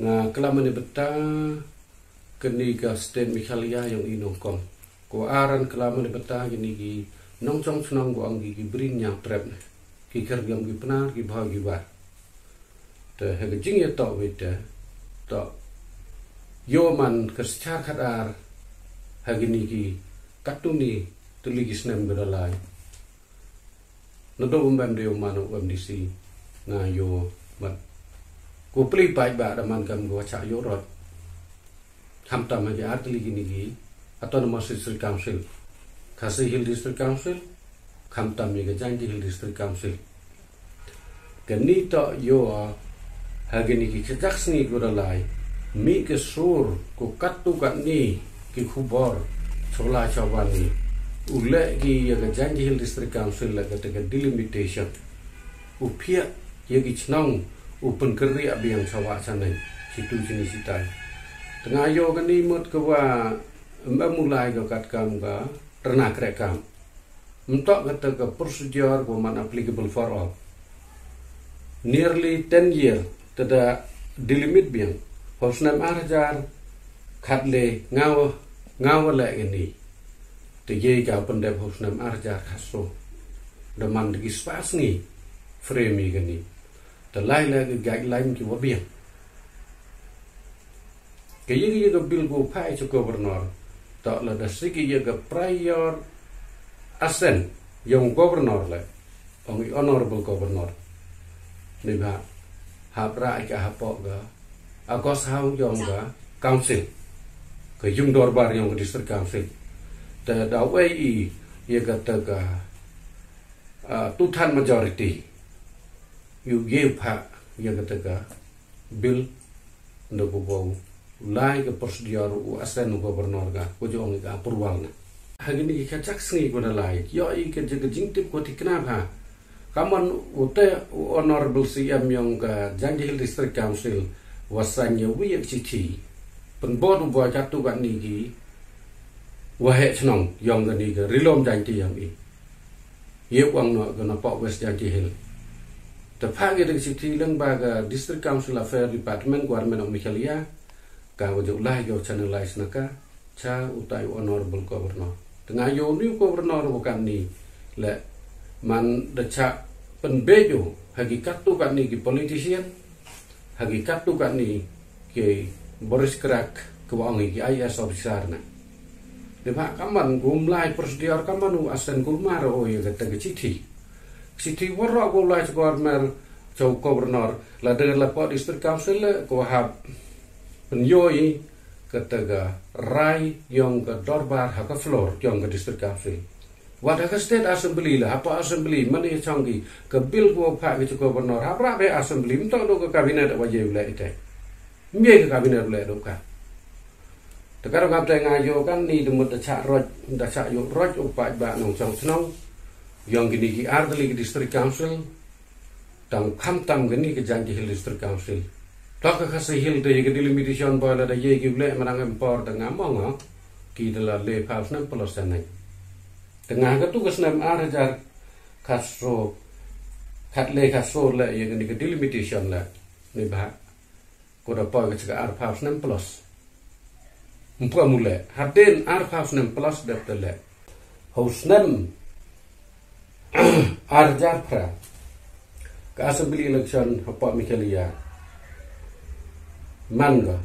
Nga kelama ni beta keni ka sten Mikhalia yang inongkom. Ko aran kelama ni beta gini ki nong chong chunong go anggi ki brin yang trap ki kergam ki penar ki bhag ki bar. Te hege jing ya to wete to yo man kerchar khadar hagini ki katuni tuli ki snem beralai. Nodo umbam de umano umdisi nga yo mat ko pli pai ba daman kam go cha yo rot ham tam ha artli gini gi autonomous district council Khasi Hill District Council kham tam ye Janji Hill District Council kani to yo hagini ki chaksni go dalai mi ke sur ko katu kat ni ki khubor chola chawani ule ki ya Janji Hill District Council la kata delimitation upia ya ki chnong open keri abi yang sawa sanai situ sini sitai tengah yo kani mut ke wa mulai ke kat kam ka ternak rekam untuk kata ke procedure ko man applicable for all nearly 10 year tada delimit biang hosnam arjar khatle ngaw la ini te ye ka pendep hosnam arjar khaso daman di spas ni frame gani terlai lagi guideline ki wabiang kaya ga bil go pai cho governor tak la dasri ki ga prior assent yang governor la ongi honorable governor ni ba hapra ka hapo ga agos hau yong ga council ke yung dorbar yang district council ta da wei ye ga ta ga two-third majority you give ha ya kata bill ndo bo lai ke prosedur u asen gubernur ga ko jong ga approval na hagini ki kacak sni ko lai yo I ke jingtip ko tikna ha kaman ute honorable CM yang ga Janji Hill District Council wasanya wi XT penbod bo jatu kan ni ki wahe chnong yang ga ni ga rilom janji yang I ye wang no ga na pa West Janji Hill terpagi dari situ lembaga District Council Affairs Department Government of Mikhalia kau jauhlah yo channelize naka cha utai honorable governor tengah yo new governor bukan ni le man deca penbejo hakikat tu kan ni ki politician hakikat tu kan ni ki Boris Krak kewangi ki IAS officer na depa kaman gumlai prosedur kaman u asen gulmar o yo kata ke Siti warok ko lai governor chau governor la de la po district council ko hab penyoi kataga rai yang ke dorbar ha ka floor yang ke district council wada ka state assembly la apa assembly mani changi ke bill ko pha ke governor ha pra be assembly mto do ke cabinet wa je la ite mie ke cabinet la do ka tekaro ngap te ngayo kan ni demut da cha roj da cha yo roj upa ba nong chang snong yang gini ki artli district council tang khamtam gini ke Janji Hill District Council tak Khasi Hill de ke delimitation ba la da ye ki le manang empor tengah mong ki de la le paus nam plus nai tengah ka tu kesnam arjar khaso khatle khaso la ye gini ke delimitation la ni ba ko da pa ke ar paus nam plus mpu mule haden ar paus nam plus de le hosnam arjar pra ke assembly election apa Mikhalia manga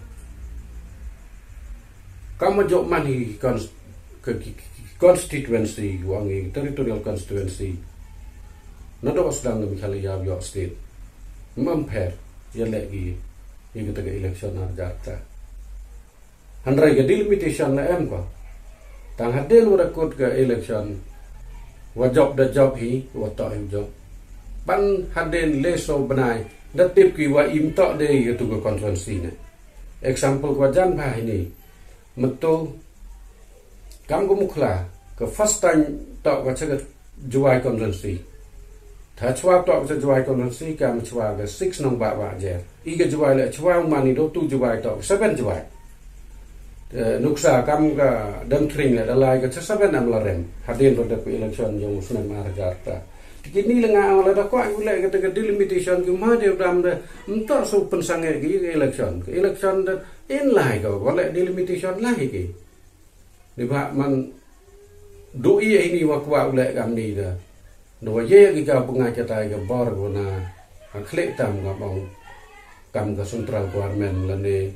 kamu jok mani constituency wangi territorial constituency nado sedang Mikhalia York state memper ya lagi yang kita ke election arjar pra handrai ke delimitation la em ko tang hadel rekod ke election wa job da job hi wa ta hi job ban haden leso benai da tip ki wa im ta de tu ko constituency ne example ko jan bha ini meto kam ko mukhla ke first time ta wa chaga juai constituency tha chwa ta wa juai constituency kam chwa ga 6 nong ba wa je I ke juai le chwa mani do tu juai ta 7 juai nuksa kam ka dan tring la dalai ka 7 am la rem hadin pada election yang sunai margarta kini lenga awal ada kuat gula kata delimitation cuma dia dalam dah entar so pensangai ke election dan inlah kau boleh delimitation lah ke ni pak man doi ini wakwa ulek kami dah doi ye kita pengacara ke bor guna klik tam ngabang kam ke central government lah ni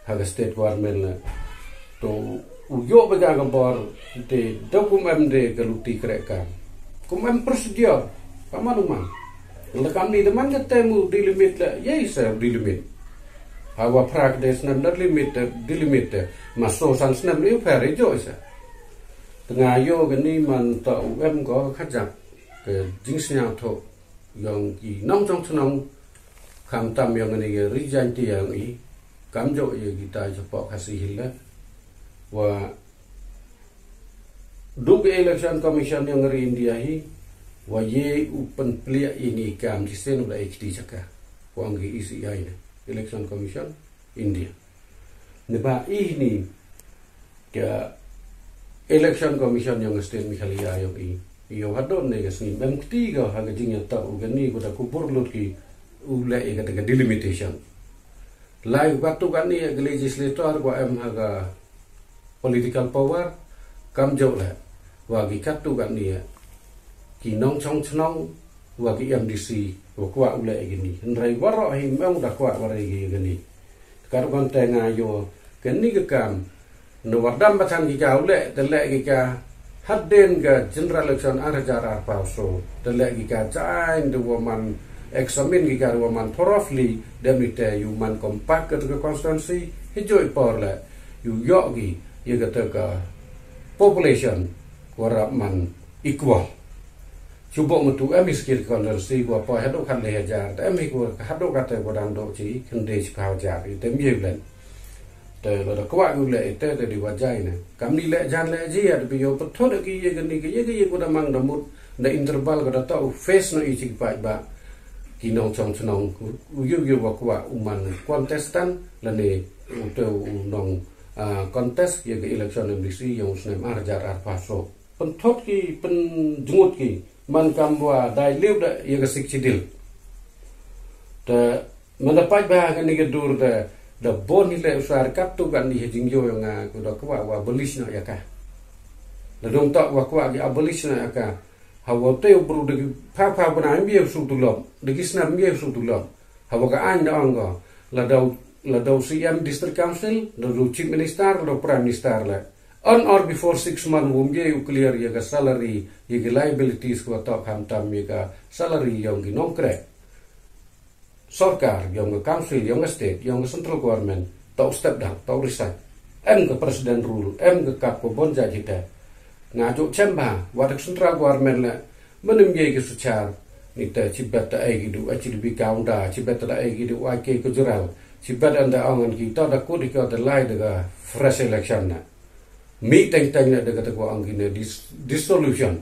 haga state government lah to ujo baga ke bor de dokumen de keluti kereka kumam prosedur pamanuman lekam ni teman ketemu di limit lah yes di limit hawa practice nam limit di limit masuk san snam ni pare jo sa tengah yo gani man ta em có khajak ke jingsnya tho yang ki nong chong chong kam tam yang ni ge resign ti yang i kam jo ye kita jopo kasih hilla wa duk election commission yang ngeri India hi wa ye upen plia ini kam di senu la HD jaka wang gi isi ai election commission India neba ini ke election commission yang state Michalia yang iyo hadon ne gasni mem ketiga haga jingnya ta ugani kuda kubur lut ki ula e kata delimitation lai waktu kan ni legislator gua em haga political power kam jo la wagi katu kan ni ki nong chong chnong wagi MDC kwa ula e gini nrai waro hi mem da kwa warai gi gani kar kon tenga yo keni ke kam no wardam batang ki ka ula te le ki ka hadden ga general election arajar arpauso te le ki ka chain de woman examine ki ka woman thoroughly demite human compact ke constituency hijoi por la yu yo gi ye ka population warap man equal cuba metu emis kir konversi gua pa hado kan le hajar ta emi ko hado kata godang do chi khende chpau jar te mieblen te lo da kwa gu le te de wajai ne kam ni le jan le ji ya de yo patho de ki ye gni ki ye ko da mang da mut da interval ko da ta face no i chi pa ba ki nong chong chnong yu wa kwa uman contestant la ne te nong contest ye ke election MDC yang usnem arjar arpaso penthot ki pen jungut ki man kamwa dai liu da ye ke sikchidil ta mendapat bahagian ni ke dur da bon ni le usar kap tu kan ni jing yo nga ku da kwa wa abolish na ya ka da dong ta wa kwa ki abolish na ya ka hawa te bru de pa bana mbi su tu lom de kisna mbi su tu lom hawa ka an da anga la daw CM district council da chief minister da prime minister la on or before 6 months wumge you clear ya ka salary ya ka liabilities ko ta kham tam ya ka salary yang gi nongkre sarkar yang council yang state yang central government tau step down tau resign em ke president rule em ke kap ko bonja kita ngaju chemba wadak central government la menem ye ke sucar ni ta cibat ta ai gidu aci bi kaunda cibat ta ai gidu ai ke kujural cibat anda angan kita da ko dika da lai daga fresh election na mi teng teng na daga ta ko angine dissolution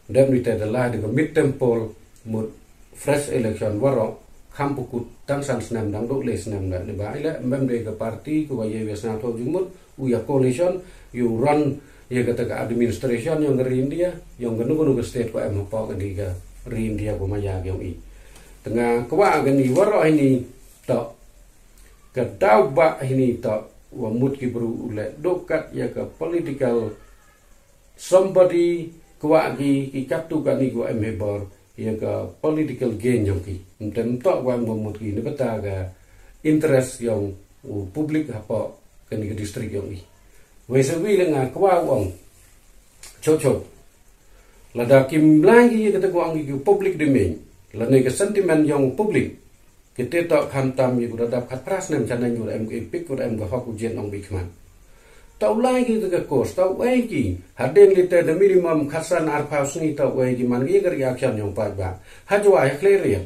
dan mi ta da lai daga mid temple mut fresh election waro kampukut tang san snam dang do les nam na ne ba ila member ke parti ko ye wesna to jumut uya coalition you run ye kata ka administration yang ngeri India yang genu state ko em pa ka diga ri India ko maya yang i tengah kwa gani waro ini to ka dau ba ini to wa mut ki bru ule dokat ya ka political somebody kwa ki katu ka ni ko em hebor ya ka political gain yang ki tem to wa mut ki ne bata ga interest yang public apa ka ni district yang i wesa wi lenga kwa wong chocho lada kim lagi kata ko ang public domain la ne ka sentiment yang public kita tak khantam yu da khat pras nem chanan yu em epic ko em ga hok jen ong bikman tau lagi ka kos tau ai ki haden liter the minimum khasan arpaus ni tau ai ki man ye gar action yang pa ba hajwa ya clear ya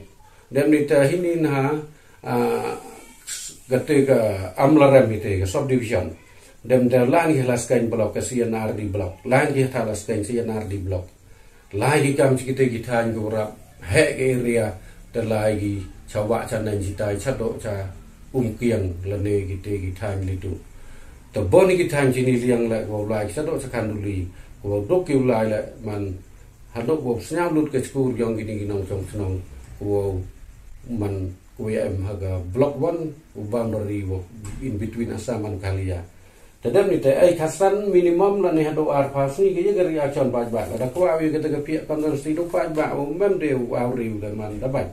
dem ni ta hinin ha gate ka amlaram ite ka subdivision dem der lang hilas kain blok ke CNR di blok lang hi thalas kain CNR di blok lagi kam kita gitan gora he area ter lagi chawa chanan jitai chado cha kiang lane kita gitan litu to boni gitan jini liang la go lai chado chakan duli go dok yu lai la man hadok bo snyau lut ke skur yang gini ginong chong chnong wo man em haga block 1 boundary wo in between Assam and Kalia. Tadam ni ai khasan minimum la ni hado ar phasni ke gari achon baj ba da ko awi ke te pia kondon sti do baj ba mem de awri da man da baj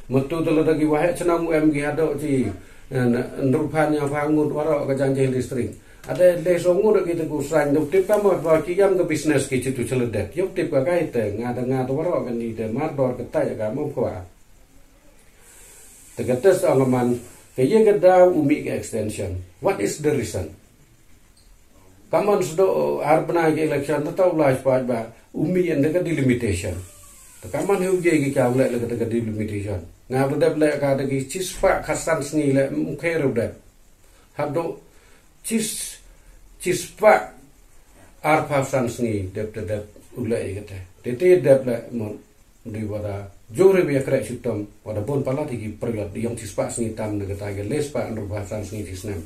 mutu tele dagi wahe chnong em gi hado ti ndrupan yang fangut waro ke janjel listrik ada le songu de kita ku sang do tip kam ba ki yam ke business ki tu cheledet yok tip ka kai te ngada waro kan ni de mar dor ke ta ga mom ko a tegates angaman ke ye gada umi ke extension. What is the reason? Kaman sudo arbana ke election tau laj pa ba umi and the delimitation. The kaman hu ge ki ka le the delimitation. Nga bda ble ka de ki chispa khasan sni le mukher bda. Hado chispa arpa san sni de ule igete. Tete de ble mon di wara jore be kra chutam wada bon pala ki period yang chispa sni tam de ta ge lespa arpa san sni disnam.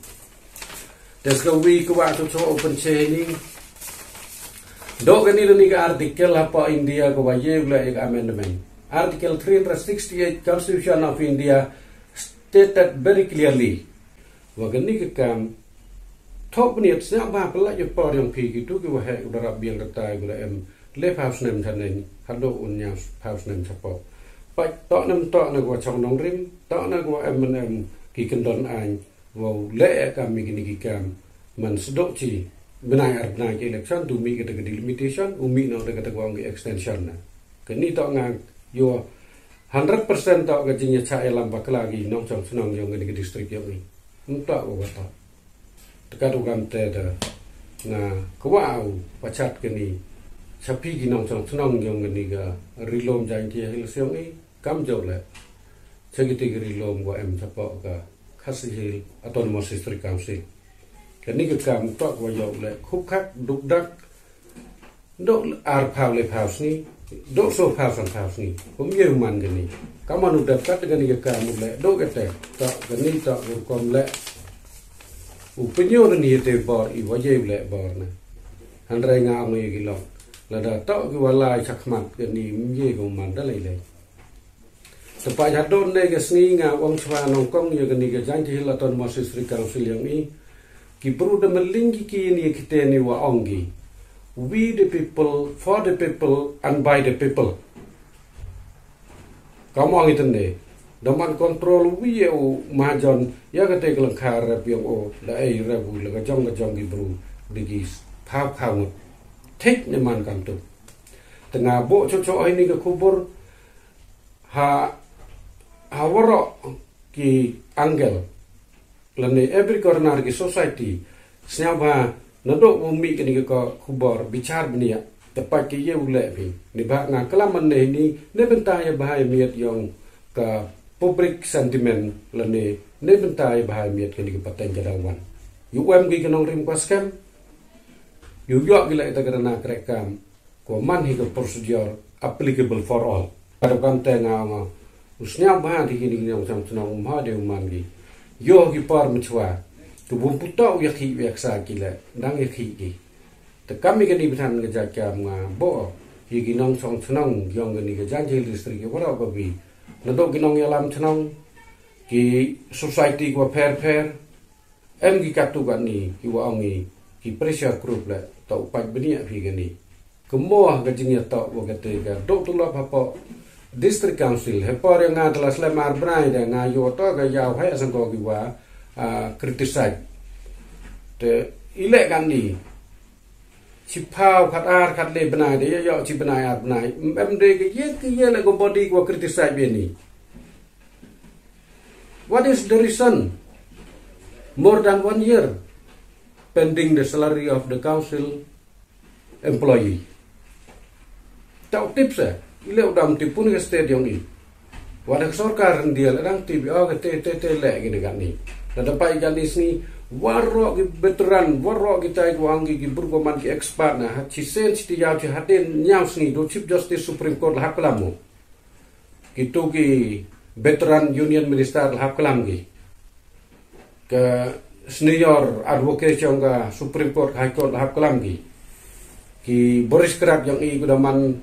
Des go wi ko wa to open chaining do gani ni ka artikel apa India ko wa ye bla ek amendment. Article 368 Constitution of India stated very clearly wa gani ke kam top ni sna ba pala ye por yang pi gitu ke wa he udara biang kata gula em le house nem thanen hado unya house nem chapo pa to nem to na ko chong nong rim to na ko em ki kendon an wow le kam mi gini kam man sedok ci benai arbna ke election tu mi kata delimitation umi no kata ko ngi extension na kini to ngang yo 100% to ka jinya cha elam bakla gi nong chong snong yo ngi district yo ni unta ko ta tekadu kam te da na kwau pachat kini chapi gi nong chong snong yo ngi ga rilom jang ti hil seong ni kam jo le chagiti rilom wa em chapo ka Khasi Hill Autonomous District Council. Kani ke kam tok wa yo le khuk khak duk dak do ar phale house ni do so house ni kum ye man gani kamanu dat kat gani ke kam le do kete to gani to kom le upinyo ni te bor I wa ye le bor na handrai nga ngi gi lo la da to ki wala chakmat gani ye ko man da le Sepak jadon ne ke sengi nga wang chwa nong kong ya gani ke janji hilaton Moses Sri Council yang ni ki perlu de melingki ki ni kita ni wa ongi we the people for the people and by the people kamu ang itende daman kontrol we o majon ya kate kelang kharap yang o da ai rabu la jong ki bru digis phau phau thích ne man kam tu tengah bo cho ini ke kubur Hawaro ki angel lane every corner ki society snyaba nado umi kini ko kubor bicar benia tepat ki ye ule bi ni ba nga kelaman ni benta ya bahaya miat yang ka public sentiment lane ne benta ya bahaya miat kini paten jadawan UM ki kanong rim kwaskem yu yo gila ita karena krekam ko man hi ko procedure applicable for all pada kante nga usnya ba di kini yang sam tunang ma de umangi yo gi par mchwa tu bum puto ya khi yak sa kila dang ya khi gi te kami ke ni bitan ga ja nga bo hi gi nong song tunang yong ga ni ga jan je listri ge wara ba bi na do gi nong ya lam tunang ki society ko per em gi katu ga ni ki wa ongi ki pressure group la to pa benia phi ga ni kemo ga jinya to wo ga te ga do tu la pa po District Council hepor yang adalah selemar brai dan ngayo to ga yaw hai asang ko giwa criticize te ile kan ni chipau khat le bnai de yo chi bnai ar bnai em de ke ye le go body ko criticize be ni what is the reason more than 1 year pending the salary of the council employee tau tips ile udam tipun ke stadium ni wadak sorkar dia ladang tv ke le gini kan ni ada pai janis ni warro ki veteran warro kita ku anggi ki burgoman ki expert na chisen sti yaw chi haten nyaus ni do chief justice supreme court haklamu kitu ki veteran union minister haklam ki ke senior advocate yang supreme court high court haklam ki ki Boris Kerap yang i kudaman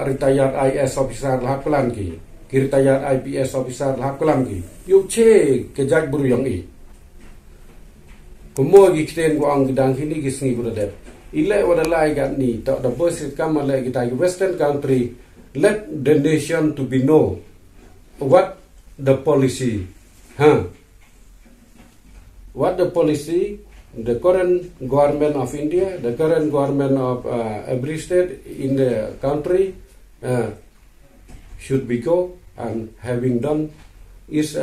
retired IS officer lahap kelam ki retired IPS officer lahap kelam ki yu che ke jag buru yang i kumo gi kiten ko ang gidang hini gisni buradep ile wada lai gat ni tak da bos kam ale kita western country let the nation to be know what the policy what the policy the current government of India, the current government of every state in the country should be go and having done is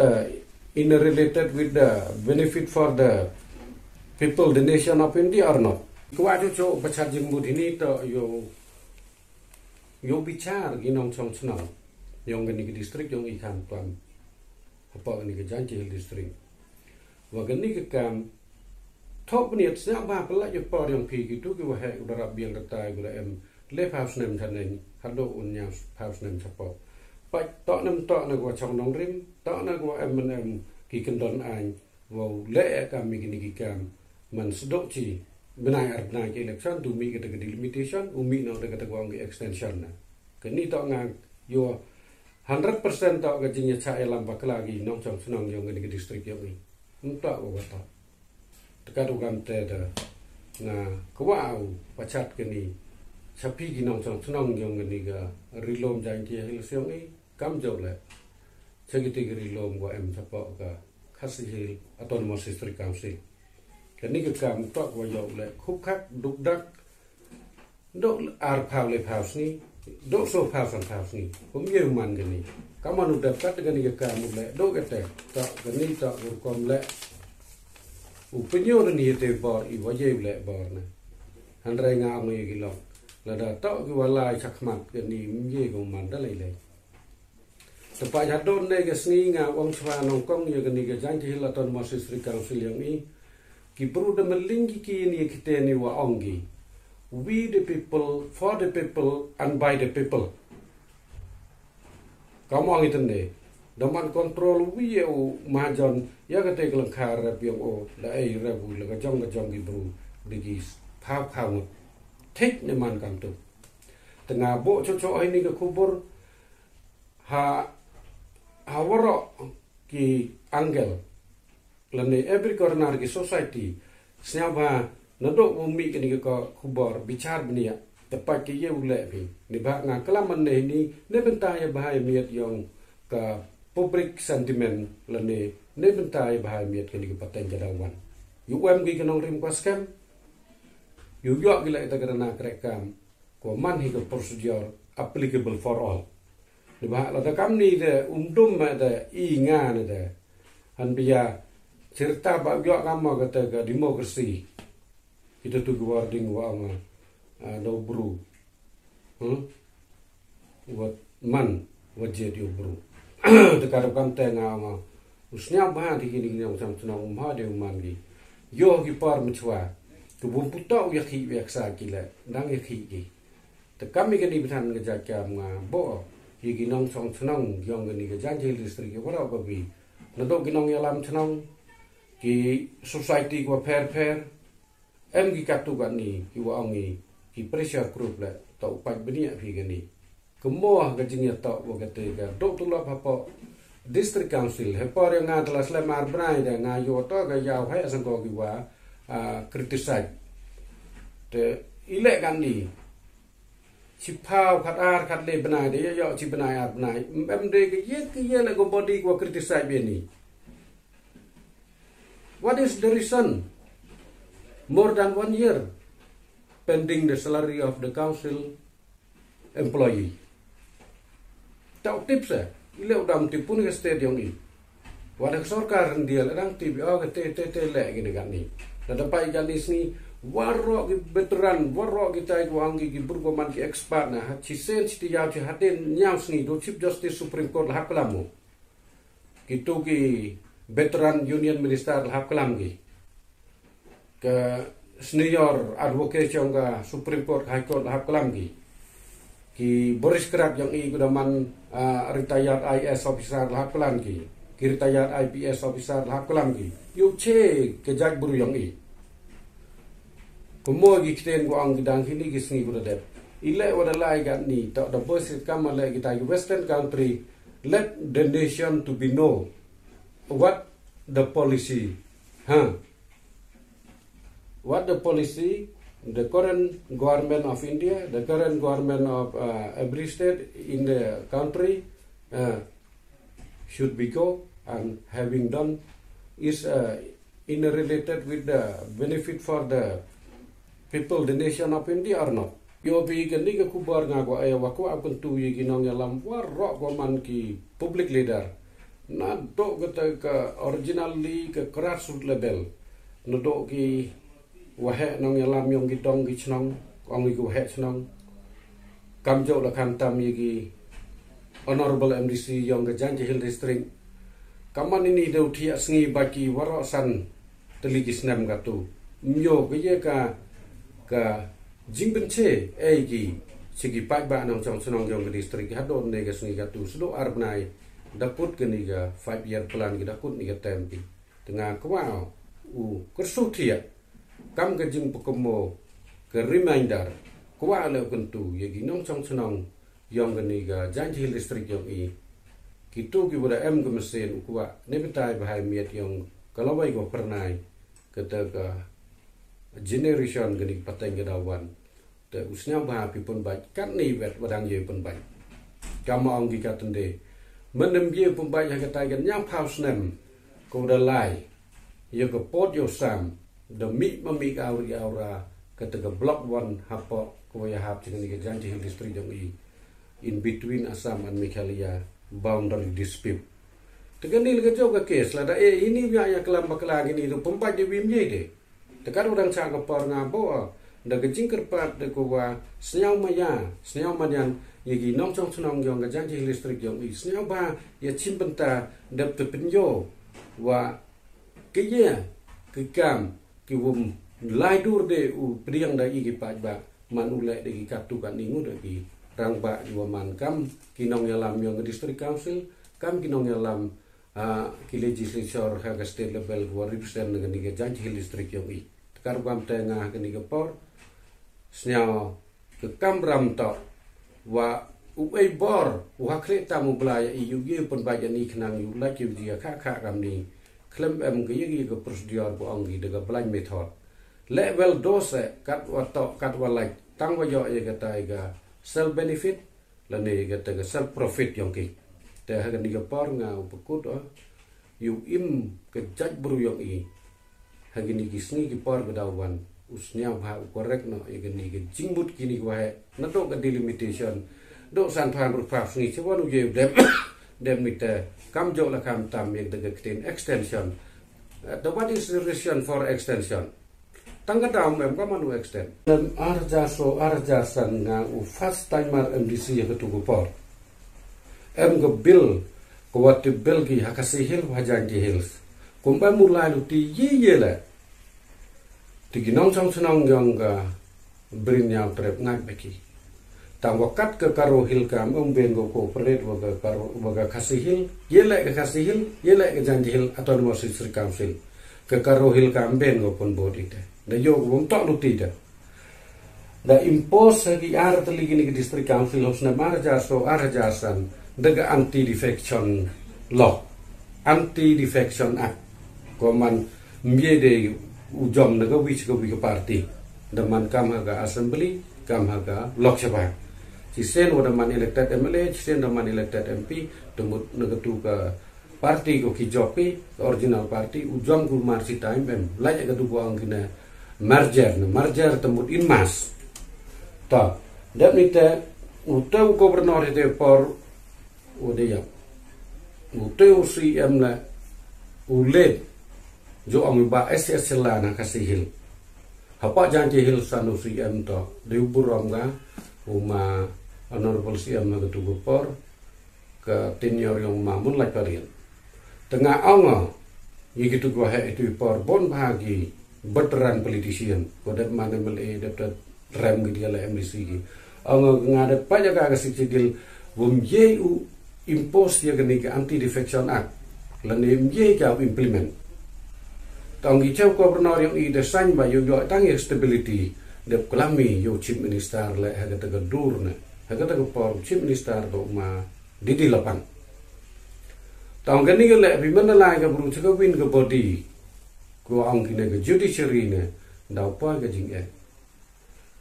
interrelated with the benefit for the people, the nation of India or not. Kuat itu baca jembut ini to yo bicara ginong song senang, yang gini ke distrik yang ikan tuan apa gini ke Janji distrik, wagani ke kam top niat siapa bah pelak je por yang pi gitu ke wahai udara biang retai gula le house nem thanen hado unya house nem sapo pai tok nem tok na gua chong dong rim tok na gua ki kendon an wo le kami gini ki kam man sedok ci benai arbna ki election tu mi kata limitation umi no kata gua ngi extension na kini tok ngang yo 100% tok ke jinya cha elam baklagi nong chong senang yang gini distrik yang ni entak gua kata dekat ugam teda na kwau pacat kini sapi ginong chong senang yang gini ga rilom janji hil siang i kam jau le segiti rilom gua sapo ka khasi autonomous district council kini ke kam tok gua jau le khukak dukdak dok ar phau le phau ni dok so phau san phau ni kum ye man gini kaman udah kat gini ke kam le dok ete tok gini tok kom le Upinyo ni te bor I wajib le bor na handrai nga ngi gilo la da to ki wala chakmat ke ni ye go man da le tepa ya don ne ke sni nga wong chwa nong kong ye ke ni ke jang thi la ton mo District Council yang ni ki pru de melingi ki ni kite ni wa ongi we the people for the people and by the people kamu ang itende daman kontrol wiu majon ya kate kelang khar piang o la ai rabu la jong gi bru digis phao phao thích ne man kam tu tengah bo cho ai ni ke kubur ha waro ki angel la ne every corner ki society siapa nadok bumi ke ni ke kubur bicar benia tepat ke ye ule bi ni ba nga kelaman ne ni ne bentai bahaya miat yang ka public sentiment lane ne bentai bahai miat kini ke paten jadawan UM gi kenong rim kwaskem yu yo gila ita karena krekam ko man hi ke procedure applicable for all de bah la da kam ni de ma de I nga ne de han biya cerita ba yo kam ma kata ke demokrasi itu tu wording wa ma do bru wat man wajed yo bru dekat kam tengah ma usnya ba di kini yang sam senang ma de man gi yo gi par mchwa tu bum puta ya khi yak sa kila dang ya khi gi te kam mi ni bitan ga ja ma bo yi gi nong song senang yong ni ga jan je listri ge wara ba bi na do gi nong ya lam senang ki society ko fair em gi katu ga ni ki wa ngi ki pressure group la to pa benia phi ga ni kemoah gajinya tak begitu dok tu lah apa district council hepar yang ngadalah selemar berai dan ngayo to ga yau hai asangko giwa criticize te ilek kan ni cipau khat le benai de yo ci benai ar benai mde ke ye la go body go criticize be ni what is the reason more than 1 year pending the salary of the council employee tau tips ile udam tipun ke state yang ini wadah sarkar dia ladang tip ke te le gini kan ni dan dapat kan ni warok veteran warok kita wangi ki burgoman ki expert na ci sen ci ya ci haten nyaus ni do chief justice supreme court hak kelamu kitu ki veteran union minister hak kelam ki ke senior advocate yang ka supreme court high court hak kelam ki Boris Kerap yang I kudaman retired IS officer lahap kelam ki retired IPS officer lahap kelam ki yu che ke jag buru yang I Kumo gi kiten ko ang gidang hini gi sngi ko dep. Ile wada lai gat ni ta the boys come ale kita western country, let the nation to be know what the policy, what the policy the current government of India, the current government of every state in the country should be go, and having done is in related with the benefit for the people, the nation of India or not. Yo bi kan ni ka kubar nga ko ay wako akon tu yi ginong yalam warro ko man ki public leader na do ka originally ka grassroots level no do ki wahe nong yalam yong gitong gi chnong ong gi wahe chnong kam jo la kan tam yi gi honorable MDC yong ga Janji Hill district kaman ini de uthia sngi baki waro san teligis nam ga tu myo ge ye ka jingben che gi sigi pai ba nong chong sunong yong ga district ha don ne ga sngi ga tu sudo arbnai daput ke ni ga 5 year plan gi daput ni ga tempi tengah kwa u kersutia kam ga jing pokomo ke reminder kwa le kuntu ye gi nong chong sunong yong ga ni ga Janji Hill district yong i kitu ki boda em ga mesin kwa ne betai bahai miet yong kalawai go pernai kata ka generation ga ni pateng ga dawan te usnya ba pipun ba kan ni wet wadang ye pun ba kama ong gi katende menem ye pun ba ya kata ga nyang paus nem ko da lai ye ko pot yo sam the mi mami ka aura kata ga block 1 hapo ko ya hap ching ni ga Janji Hill district jong i in between Assam and Meghalaya boundary dispute. Tegan ni lega juga kes lah. Ini biar yang kelam bakal lagi ni tu pempat di bimye de. Tekan orang cakap par ngabo. Dah kecing kerpat de kuwa senyau mayan yagi nong chong sunong yong ga Janji Hill district yong i senyau ba ya cimpenta dap te penjo wa kiye kikam kiwum lai dur de u priang da igi paj ba man ulek de katu kan ningu de ki rang ba dua man kam kinong yalam yong district council kam kinong yalam ki legislature ha state level wa represent dengan ni Janji Hill district yong i tekar kam tengah ke ni por snyao ke kam ram to wa uai bor wa kle tamu blaya i yu ye pun ba ni khnang yu la ki dia kha kam ni klem em ke ye ke prosedur ko ong gi de blind method level dose kat wa to kat wa like tang wa yo ye kata ga self benefit la ne ga ta self profit yong ki te ha ni ga por nga upakut yu im ke jaj bru yong i ha ni ki sni ki por ga dawan usnya ba correct no ye ni ga jingbut kini wa he na to ga delimitation do san phan ru pa sni che wonu ye dem mit kam jo la kam tam ye de extension the what is the reason for extension tangga daum em ka manu extend dan arjasan nga u first timer MDC ya ketu por em go bill ko wat bill ki hakasi hil wa Janji Hills kumba mulai lu ti ye la ti ginong chong sunong yong ga brin yang trep ngai beki tang wakat ke karo hil kam ben go cooperate wa ga khasi hil ye la ke khasi hil ye la ke Janji Hill autonomous district council ke karo hil kam ben go pun bodi te da yo wong tok lu ti da impose gi ar teligi ni district council hos na arjasan daga anti defection law anti defection act koman miede ujom naga wich go wi party daman kam haga assembly kam haga lok sabha si sen wada man elected MLA si sen man elected MP tumut naga tu ka party go ki jopi original party ujom gu marsi time em laya ga du ang kina merger temut inmas ta dap ni te utau gubernur te por udeya utau CM la ulet jo ang ba SS la na kasi hil hapa Janji Hill sanu CM to de buram ga uma honorable CM na tu por ke tenure yang mamun la parian tengah anga yigitu go ha itu por bon bahagi veteran politician kodat mana MLA dapat rem gitu lah MDC gi anga ngadat pajak ka sikil bum ye u impose ya gani anti defection act lan ye ka implement tong gi chau gobernador yang i de san ba yo tangi stability de klami yo chief minister le ha ta dur ne ha ta por chief minister do ma di lapan tong gani le bi mana lai ga bru chaka win ga body ko ang ki ne ga judiciary ne dau pa ga jing e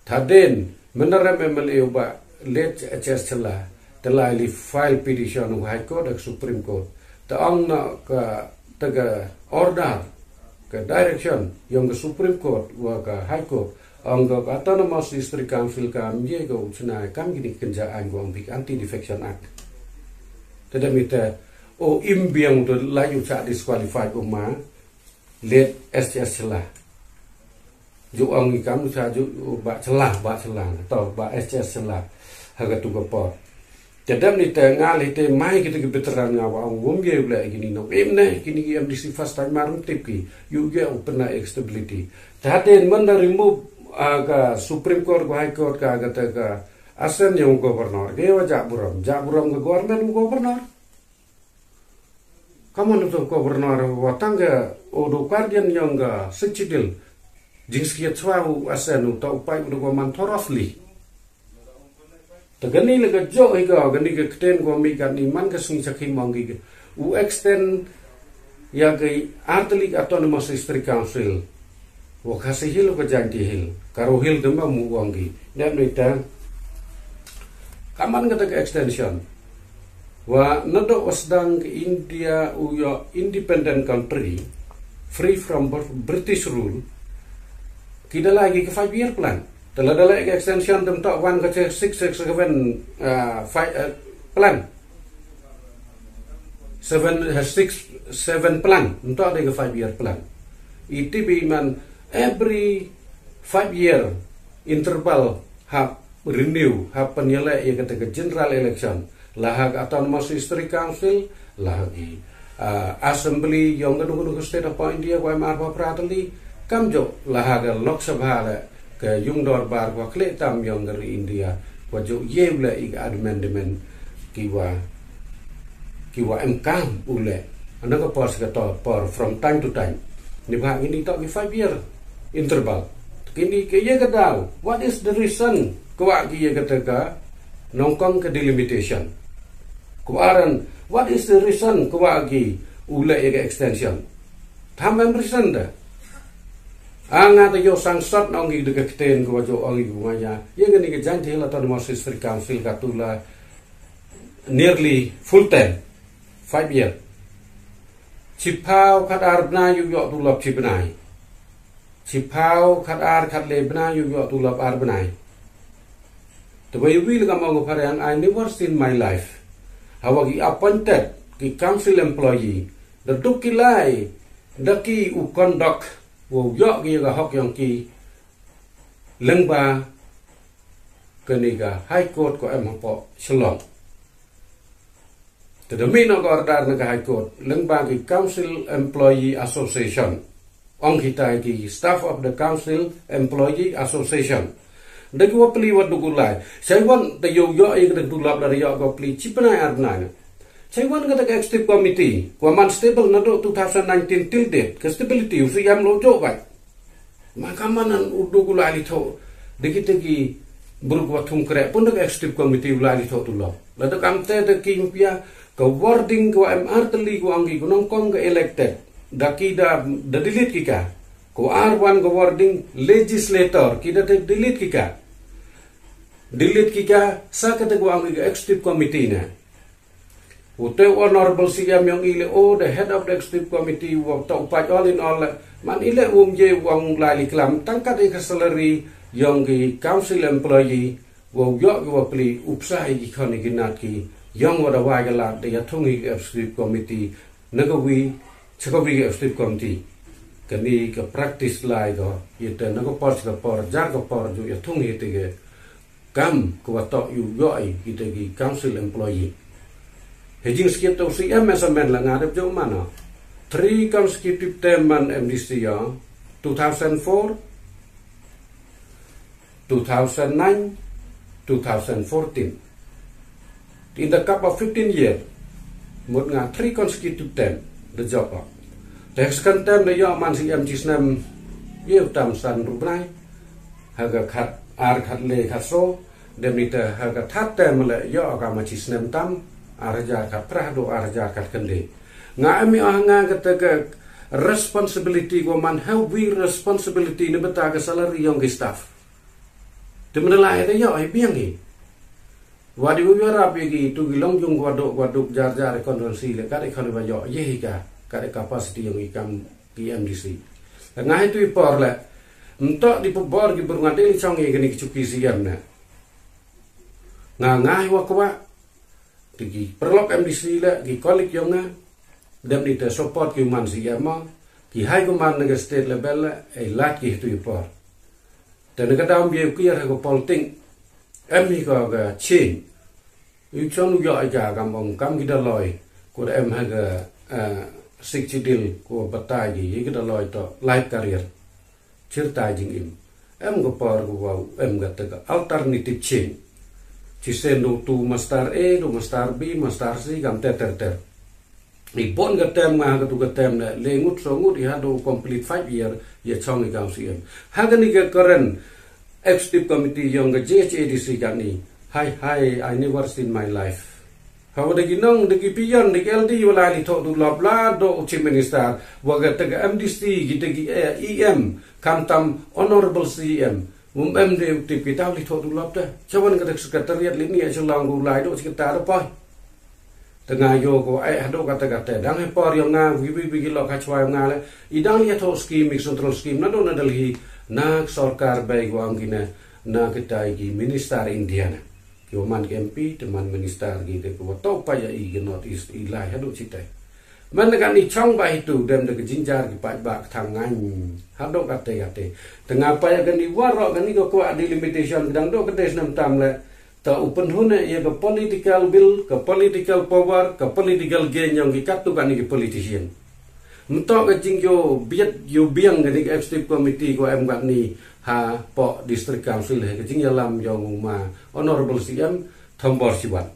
thaden menara memel e ba let hs chela telai file petition of high court ak supreme court ta ang na ka taga order ke direction yang ke Supreme Court wa ke High Court ang ke Autonomous District Council ka mye ke uchna kam gini kenjaan wang big Anti Defection Act tadamita o imbiang to layu cha disqualify ma let SCS celah ju ang ikam cha ju ba celah atau ba SCS celah haga tu gopor jadam ni te ngali te mai kita ke veteran ngawa wong ye ula gini no emne kini ki MDC first time marum tip ki you get open stability taten man remove aga Supreme Court High Court ka aga ta ka asen yang governor ke wa jaburam ke government governor kamu nuto governor wa tangga odo guardian yang ga secidil jingskiat swau asen uta upai udo man thorofli tegani lega jo higa gani ke kten ko mi kan iman ke sung sakhi mongi ke u extend ya ke Artli Autonomous District Council wo khase hil ko janti hil karo hil dema mu wangi dan mita kaman kata ke extension wa nado wasdang ke India u yo independent country free from British rule kita lagi ke 5-year plan Telah extension tempat one ke 667 plan 7 plan untuk ada ke 5-year plan itu biman every 5-year interval hak renew hak penilai yang kata ke general election lahak Autonomous District Council lagi assembly yang kedua state of India wa marpa pratali kamjo lahak Lok Sabha ke yung dor bar kwa kle tam yang dari India kwa jo ye ule ik amendment kiwa MK ule anda ko pos ka to por from time to time ni ba ini to 5-year interval kini ke ye ka daw what is the reason kwa ki ye ka ka nongkong ke delimitation kuaran what is the reason kwa ki ule ye extension tham reason da anga yo sangsat nongi de keten ko jo ongi gumanya ye ngani ke janti la Autonomous District Council katula nearly full time 5 year chipau kadar bna yu yo tulap chipnai chipau kadar khatle bna yu yo tulap ar bnai to way will kam ang parang I never seen my life hawagi appointed ki council employee the dukilai daki u conduct wo yo gi ga hok yang ki lengba keniga High Court ko em po shlong to the main of order na High Court lengba ki Council Employee Association ong kita ki staff of the Council Employee Association dagi wa pli wa dugulai sai wan the yo i ga dulap dari yo ko pli chipna arna sai wan ga the executive committee ko man stable na do 2019 till date ke stability usi yam lo jo bai maka manan udugulai tho degi tegi buruk wa thum kre pun the executive committee ulai tho tulo la de kamte de ki pia ko wording ko MR teli ko angi ko nongkong ke elected daki da delete kika ko R1 ko wording legislator kita delete kika sa kata ko angi ke executive committee na Ute honorable CM yang ile the head of the executive committee wa ta upai all in all man ile je wang lali klam tangkat ke salary yang ki council employee wa yo wa pli upsai ikoni ginat ki yang wa da wa ga la de yathungi executive committee nagawi chakawi executive committee kani ka practice lai go yete nago pas ka por jar ka por ju yathungi te ge kam ko to yu yo ai kita ki council employee Hejing skip to si MSMN la ngadep jo mana 3 consecutive term man MDC ya 2004 2009 2014 in the cup of 15 years một ngà 3 consecutive term the job Tek sekentem de yo man si em cisnem ye tam san rubrai haga khat ar khat le khat so demita haga that tem le yo ka ma cisnem tam arja khat prah do arja khat kende nga ami anga kata responsibility ko man heavy responsibility ne beta ka salary yang staff de menela ide yo ai biang gi wadi wi ra pe gi tu gi long jung waduk jar jar konvensi le ka de khale ba yo ye hi ka de capacity yang ikam PMDC nga itu ipor le entok di pobor gi berngade chong ye gani cuki siam na nga wa kwa gi perlok MDC le gi kolik yang na dem di support ki man siam ma ki hai ko man na state level e lat ki itu ipor dan ka dam ye ki ya ko polting em ko ga chin yu chong yo ja gam ong kam gi da loi ko em ha ga sikchidil ko batai gi gi da loi to life career cerita jing im em go par go wow em ga ta alternative change ci sendo tu master A do master B master C gam ter i bon ga tem ma ga tu ga tem na le ngut so ngut i ha do complete 5 year ye chong i gam CM ha ga ni ga current executive committee yang ga JHADC ga ni hi I never seen my life how de ginong de gipion de LD wala li to du labla do chief minister wa ga ta MDC gi de EM kamtam honorable CM em de ti kita li to du labda chawan ga sekretariat li ni achlang gu lai do sekretar pa tengah yo ko ai hado kata dang he por yang nga wi lo ka chwa nga le idang li to scheme central scheme na do na dalhi na sarkar bai go angina na kita gi minister India na yo man MP teman minister gi de ko to pa ya i north east i lai hado chitai man ga ni chong ba itu dem de jinjar gi pa ba thang ngan hado kata tengah pa ya ga ni waro ga ni ko adi limitation dang do kate nam tam le ta open hune ya ga political will ka political power ka political gain yang gi kat tu kan ni politician mentok ga jing yo biang ga ni executive committee ko em ga ni ha po district council he jing yalam yong ma honorable CM thombor siwan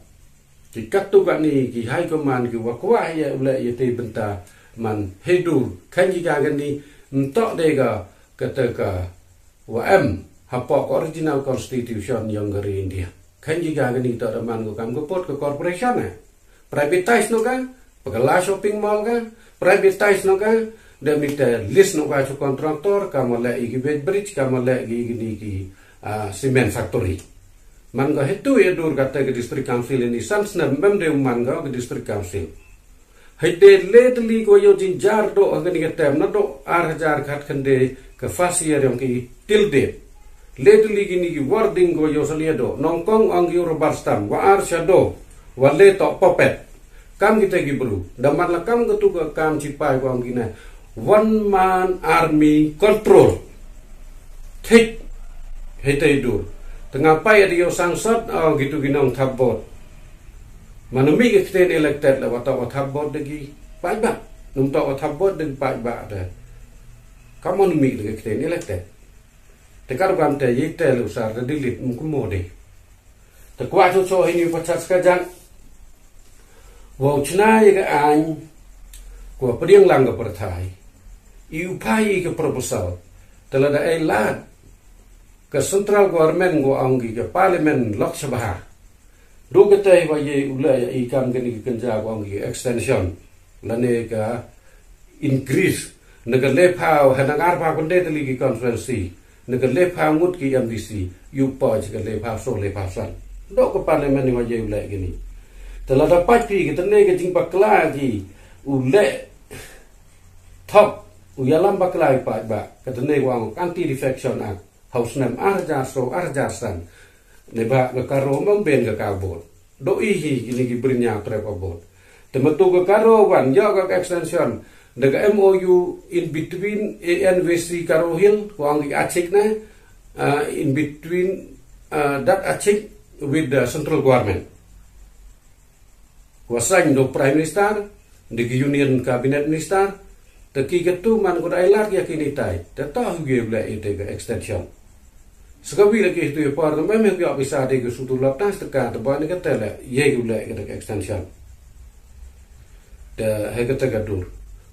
ki kat tu ga ni ki hai ko man ki wa kwa ya ule ye te benta man hedur khan ji ga ni entok de ga kata ka wa em ha po original constitution yang gari India khan ji ga ni to man ko kam ko pot ko corporation na privatize no ga pagala shopping mall ga privatize no ga demite list no ga kontraktor kamole igi bridge kamole igi ki cement factory man ga hetu ye dur kata ke district council ini sans na mem de man ga ke district council hede lately ko yo jinjar do agani ke tem na do 8000 khat khande ke fasier yang ki tilde lately gini ki wording ko yo salia do nongkong ang yo robarstam wa ar shadow wa le to popet kam kita gi belu damat la kam ketu ka kam cipai ko ang gina one man army control take hete dur tengah pai dia sangsat gitu ginong thabot manumi ke kten elected la wata thabot degi pai ba num to thabot deg pai ba da kamu numi ke kten elected tekar gam te yite lu sar dilit mkumode te kwa cho ini pachat skajang wo chna ye ga an ko priang lang ga perthai iu pai ke proposal telada ai lat ke central government go anggi ke parliament lok sabha do gete wa ye ula ya ikam gani kenja go anggi extension lane ka increase naga lepa hanagar pa konde teli ki conference naga lepa ngut ki MDC yu pa ke lepa so lepa san do ke parliament ni wa ye ula gini telada pati ke tene ke jing pakla ki ule top uyalam baklai pa ba katene wang anti defection act house nam arja so arja san neba ga karo mamben ga kabot do ihi ini gi brinya trep abot temetu ga karo wan ya ga extension daga MOU in between ANVC Karo Hill wang gi achik na in between that achik with the central government wasang do prime minister the union cabinet minister teki ketu man ko dai lar ya kini tai ta tahu ge bla ite ga extension sekawi lagi itu ya par memang ya bisa de ke sutu laptas teka te ban ke tele ye ge bla ga extension da he ke tega dur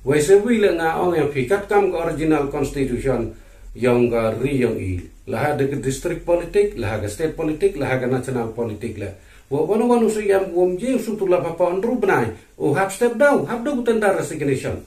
Waisewi le nga ong yang fikat kam ke original constitution yang ga ri yang i lah ada ke district politik, lah ke state politik, lah ke national politik lah. Wano wano su yang wom je su tu la papa andru benai. Oh hap step down, hap do tendar resignation.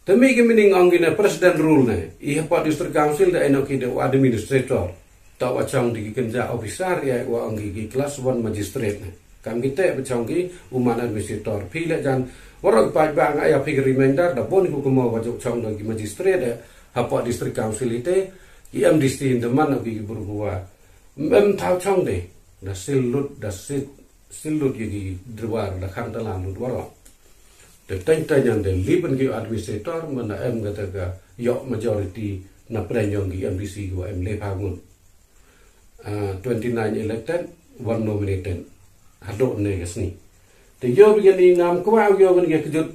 Demi ke meaning ong gina president rule ne. I hapa district council da enok ide administrator. Tak wacang di kenja officer ya wa ong gi class 1 magistrate ne. Kam kita bacang gi uman administrator. Pile jan warok pa bang ay pig reminder da bon ku mo wajok chang gi magistrate hapa district council ite i am distin de man gi burbuwa. Mem tau chang de da silut gi drwar da khang ta lan warok. De tanya de liben gi administrator mana em kata ga yok majority na prenyong gi MDC go em le pangun 29 elected 1 nominated hado ne gasni te yo bi ni nam kwa yo ga ni kejut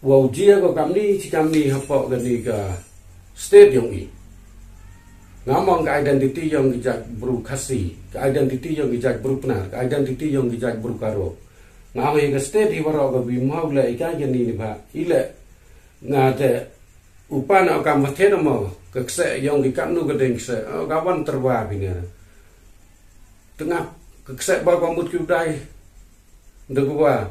wow jia go kam ni chi kam ni hapo ga ni ga state yong i ngamong ka identity yong gi jak bru khasi ka identity yong gi jak bru pnar ka identity yong gi jak bru karo ngawe ga state hi waro ga bi mau le ka ga ni ba ile nga te upana ka matena mo ka kse yong gi kam nu ga ding se ga wan terwa bi ne tengah kse ba ko mut ki dai de gua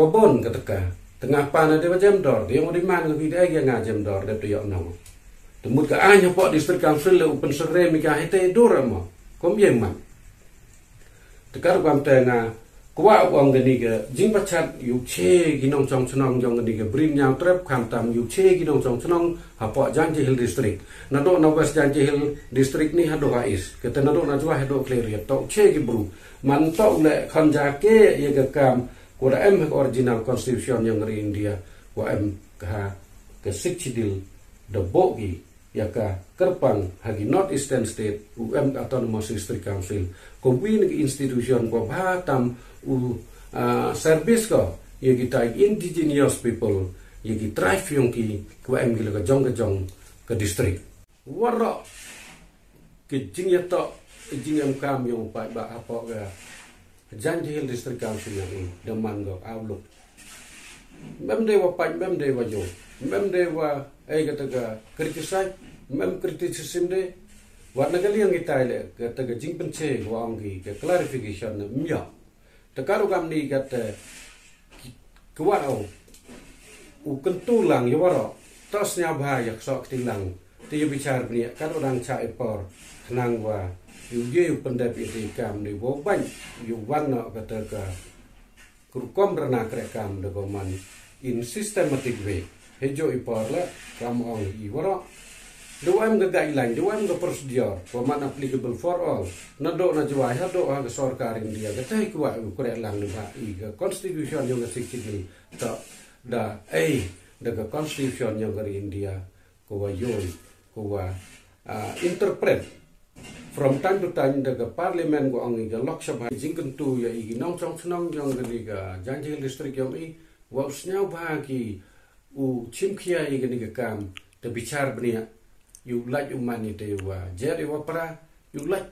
bon kataka tengah pana de jam dor dia mo di man ga bi dai ga nga jam dor de to yo no temut ka anya po district council le open sere mi ka hete dor mo kom yeng man tekar kwam te nga kwa wang gani ga jing pachat yu che ginong chong chnong jong gani ga brin nyang trap kham tam yu che ginong chong chnong hapo Janji Hill district na do na west Janji Hill district ni hado ga is kete na do na jwa hado clear ya to che gi bru man to le khan ja ke ye ga kam ko da em original constitution yang ngari India ko em ka ke sikchidil the bogi ya ka kerpang hagi North Eastern State Autonomous District Council ko win institution ko batam service ko ye kita indigenous people ye ki tribe yung ki ko em gila ka jong ke district waro ke jing ya to jing em kam yung pa ba apo ga Janji Hill District Council yang deman go outlook mem de wa pa mem de wa yo mem de wa ay kata ga criticize mem criticism de wa nagali yang kita le kata ga jing penche wa ang ki clarification na mya takaru kam ni kata kwa u kentulang yo waro tos nya ba yak sok tilang ti bicar ni kan orang cha ipor nang wa yu ye pendap iti kam ni bo ban yu wan no kata ka kurkom rana krekam de man in systematic way hejo ipor la kam ong i waro do am the guideline do am the procedure for man applicable for all na do na jwa ha do ha sarkar India ga tai kwa ku re lang ni ba i ga constitution yo ga sikchi to da the constitution yang dari India ko wa yon ko wa interpret from time to time the parliament ko ang ga Lok Sabha jingken tu ya i nong chong chnong yang ga ga Janji Hill district yang i wa snyau ba ki u chimkhia i ga kam te bichar bnia you like humanity wa jeri wa para you like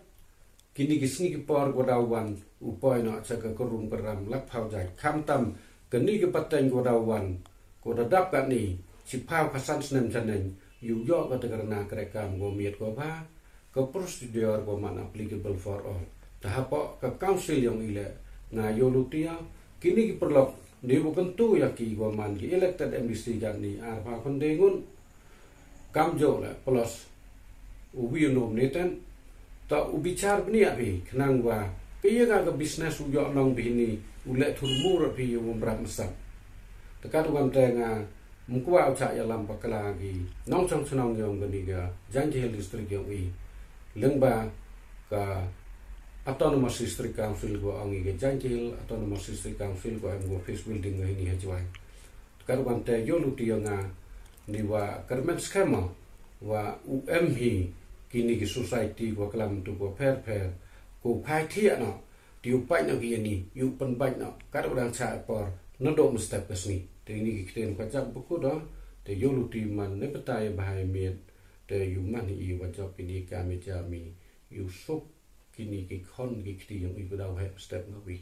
kini gisni ki por ko dawan upoy no chaka korum peram lak phau jai kham tam kini ki pateng ko dawan ko dadap ka ni sipau khasan snem chaneng yu yo ka karena krekam go miet ko ba ke prosedur ko man applicable for all tahapo ke council yang ile na yo lutia kini ki perlo di bukan tu ya ki go man ki elected MDC jan ni arpa pendengun kam jo la plus ubi nominated ta ubicar bni abi khnang wa ke ga business u yo nong bini ule thurmur bi um bram sam tekat wan tenga mukwa cha ya lam pakala gi nong chong chong yong gani ga Janji Hill district yong i lengba ka Autonomous District Council go angi ga Janji Hill Autonomous District Council go am go face building ga ini hajwai tekat wan te yo luti nga ni wa kermet skema wa UMhi kini ki society wa kalam tu ko per ko phai thia no tiu pai no ki ni yu pen bai no ka orang cha por no do mustap kasni te ni ki kten ka jam buku do te yo luti man ne petai bahai miet te yu man i wa job ini kami jami yu sok kini ki khon ki kti yang i ko dau he step no wi